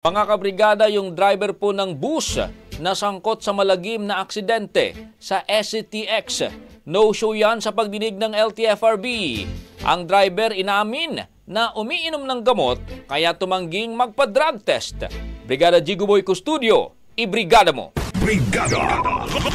Mga kabrigada, yung driver po ng bus na sangkot sa malagim na aksidente sa SCTX. No show yan sa pagdinig ng LTFRB. Ang driver inamin na umiinom ng gamot kaya tumangging magpa-drug test. Brigada Jigoboy Custodio, ibrigada mo! Brigada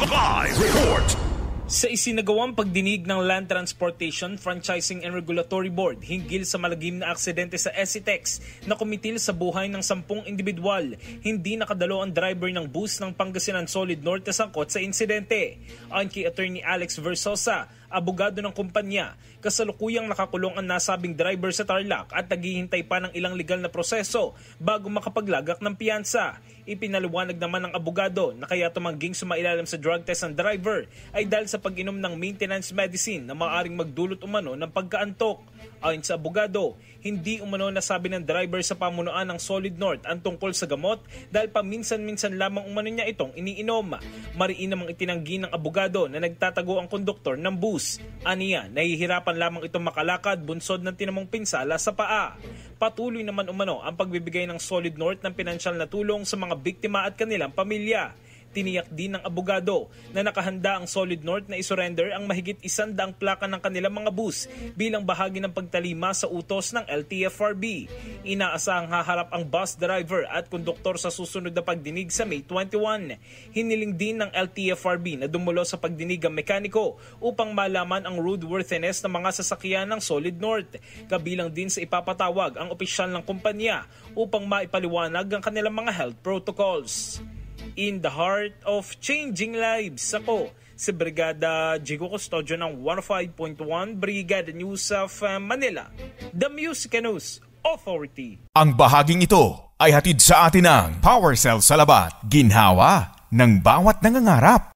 Live Report! Sa isinagawang pagdinig ng Land Transportation, Franchising and Regulatory Board hinggil sa malagim na aksidente sa SCTX na kumitil sa buhay ng 10 individual, hindi nakadalo ang driver ng bus ng Pangasinan Solid North na sangkot sa insidente. Ayon kay Attorney Alex Versosa, abogado ng kumpanya, kasalukuyang nakakulong ang nasabing driver sa Tarlac at naghihintay pa ng ilang legal na proseso bago makapaglagak ng piyansa. Ipinaliwanag naman ng abogado na kaya tumangging sumailalim sa drug test ang driver ay dahil sa pag-inom ng maintenance medicine na maaaring magdulot umano ng pagkaantok. Ayon sa abogado, hindi umano nasabi ng driver sa pamunuan ng Solid North ang tungkol sa gamot dahil paminsan-minsan lamang umano niya itong iniinom. Mariin namang itinanggi ng abogado na nagtatago ang konduktor ng bus. Aniya, nahihirapan lamang itong makalakad bunsod ng tinamong pinsala sa paa. Patuloy naman umano ang pagbibigay ng Solid North ng pinansyal na tulong sa mga biktima at kanilang pamilya. Tiniyak din ng abogado na nakahanda ang Solid North na isurrender ang mahigit 100 plaka ng kanilang mga bus bilang bahagi ng pagtalima sa utos ng LTFRB. Inaasahang haharap ang bus driver at konduktor sa susunod na pagdinig sa May 21. Hiniling din ng LTFRB na dumulo sa pagdinig ang mekaniko upang malaman ang roadworthiness ng mga sasakyan ng Solid North. Kabilang din sa ipapatawag ang opisyal ng kumpanya upang maipaliwanag ang kanilang mga health protocols. In the heart of changing lives, ako si Brigada Jigo Custodio ng 105.1 Brigada News of Manila, The Music News Authority. Ang bahaging ito ay hatid sa atin ng Power Cell Salabat, ginhawa ng bawat nangangarap.